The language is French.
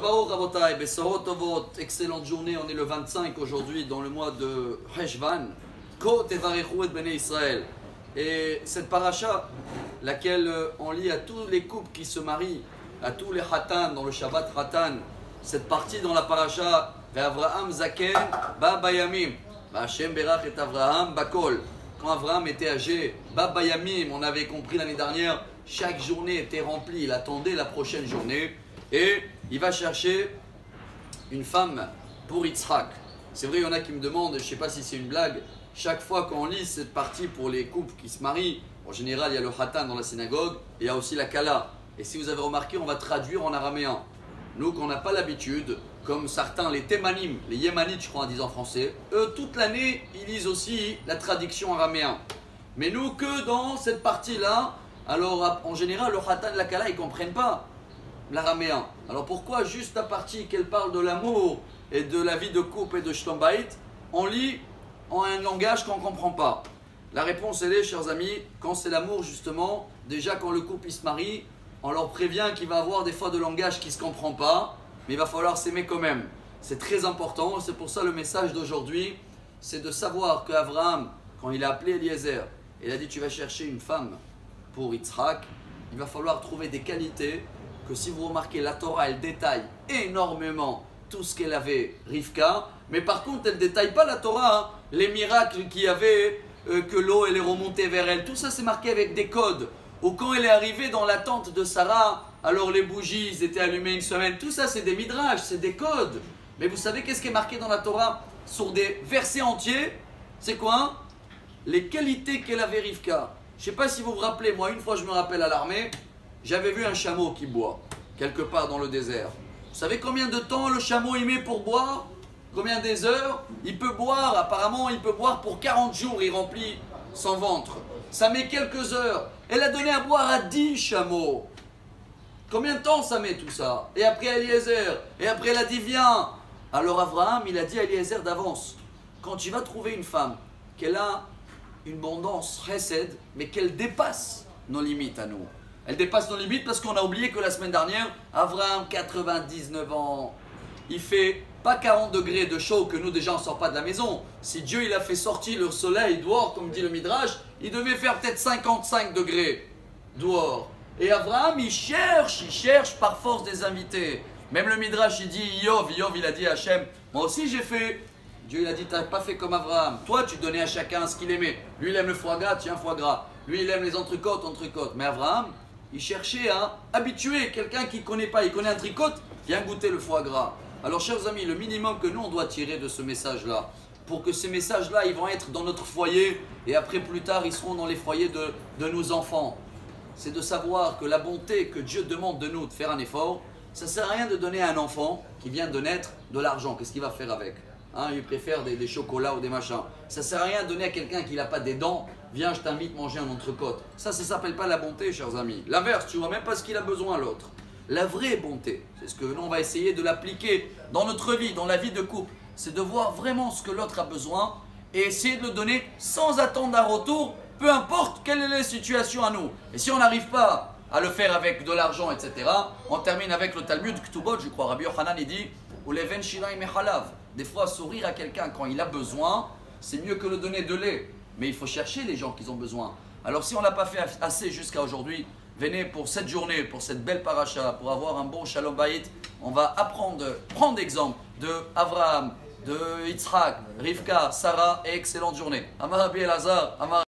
Baruch Rabotai, Besorot Tovot, excellente journée, on est le 25 aujourd'hui dans le mois de Heshvan. Ko Tevarechu et Bnei Israël. Et cette paracha, laquelle on lit à tous les couples qui se marient, à tous les Hatan dans le Shabbat Hatan, cette partie dans la paracha, Ve'Avraham Zaken Ba Bayamim, Hashem Berach et Avraham Bakol. Quand Avraham était âgé, Ba Bayamim, on avait compris l'année dernière, chaque journée était remplie, il attendait la prochaine journée. Et il va chercher une femme pour Yitzhak. C'est vrai, il y en a qui me demandent, je ne sais pas si c'est une blague, chaque fois qu'on lit cette partie pour les couples qui se marient, en général il y a le Hatan dans la synagogue, et il y a aussi la Kala. Et si vous avez remarqué, on va traduire en araméen. Nous, qu'on n'a pas l'habitude, comme certains, les Thémanim, les Yémanites, je crois, disent en français, eux, toute l'année, ils lisent aussi la traduction araméen. Mais nous, que dans cette partie-là, alors en général, le Hatan et la Kala, ils ne comprennent pas l'araméen. Alors pourquoi juste la partie qu'elle parle de l'amour et de la vie de couple et de Shlom Bayit, on lit en un langage qu'on ne comprend pas? La réponse elle est, chers amis, quand c'est l'amour justement, déjà quand le couple il se marie, on leur prévient qu'il va avoir des fois de langage qui ne se comprend pas, mais il va falloir s'aimer quand même. C'est très important, c'est pour ça le message d'aujourd'hui, c'est de savoir qu'Avraham, quand il a appelé Eliezer, il a dit tu vas chercher une femme pour Yitzhak, il va falloir trouver des qualités que si vous remarquez, la Torah, elle détaille énormément tout ce qu'elle avait, Rivka, mais par contre, elle ne détaille pas la Torah, hein. Les miracles qu'il y avait, que l'eau, elle est remontée vers elle, tout ça, c'est marqué avec des codes. Ou quand elle est arrivée dans la tente de Sarah, alors les bougies, ils étaient allumées une semaine, tout ça, c'est des midrash, c'est des codes. Mais vous savez qu'est-ce qui est marqué dans la Torah sur des versets entiers? C'est quoi? Les qualités qu'elle avait, Rivka. Je ne sais pas si vous vous rappelez, moi, une fois, je me rappelle à l'armée, j'avais vu un chameau qui boit, quelque part dans le désert. Vous savez combien de temps le chameau y met pour boire? Combien des heures? Il peut boire, apparemment il peut boire pour 40 jours, il remplit son ventre. Ça met quelques heures. Elle a donné à boire à 10 chameaux. Combien de temps ça met tout ça? Et après Eliezer, et après elle a dit viens. Alors Avraham, il a dit à Eliezer d'avance, quand tu vas trouver une femme, qu'elle a une abondance chesed, mais qu'elle dépasse nos limites à nous. Elle dépasse nos limites parce qu'on a oublié que la semaine dernière, Avraham, 99 ans, il fait pas 40 degrés de chaud que nous déjà on ne sort pas de la maison. Si Dieu il a fait sortir le soleil dehors, comme dit le Midrash, il devait faire peut-être 55 degrés dehors. Et Avraham, il cherche par force des invités. Même le Midrash, il dit, Yov il a dit à Hachem, moi aussi j'ai fait. Dieu il a dit, tu n'as pas fait comme Avraham. Toi, tu donnais à chacun ce qu'il aimait. Lui, il aime le foie gras, tiens, foie gras. Lui, il aime les entrecôtes. Mais Avraham, il cherchait à habituer quelqu'un qui ne connaît pas, il connaît un tricote, viens goûter le foie gras. Alors chers amis, le minimum que nous on doit tirer de ce message-là, pour que ces messages-là, ils vont être dans notre foyer, et après plus tard, ils seront dans les foyers de nos enfants, c'est de savoir que la bonté que Dieu demande de nous, de faire un effort, ça ne sert à rien de donner à un enfant qui vient de naître de l'argent, qu'est-ce qu'il va faire avec? Il préfère des chocolats ou des machins. Ça ne sert à rien de donner à quelqu'un qui n'a pas des dents, viens je t'invite à manger un entrecôte. Ça ne s'appelle pas la bonté, chers amis. L'inverse, tu ne vois même pas ce qu'il a besoin l'autre. La vraie bonté, c'est ce que nous on va essayer de l'appliquer dans notre vie, dans la vie de couple. C'est de voir vraiment ce que l'autre a besoin et essayer de le donner sans attendre un retour, peu importe quelle est la situation à nous. Et si on n'arrive pas à le faire avec de l'argent, etc., on termine avec le Talmud Ktubot, je crois, Rabbi Yochanan, il dit ou leven shiraim mechalav. Des fois, sourire à quelqu'un quand il a besoin, c'est mieux que le donner de lait. Mais il faut chercher les gens qui ont besoin. Alors si on n'a pas fait assez jusqu'à aujourd'hui, venez pour cette journée, pour cette belle paracha, pour avoir un bon Shalom Bayit. On va prendre exemple de Avraham, de Yitzhak, Rivka, Sarah et excellente journée. Amar Rabbi Elazar, Amar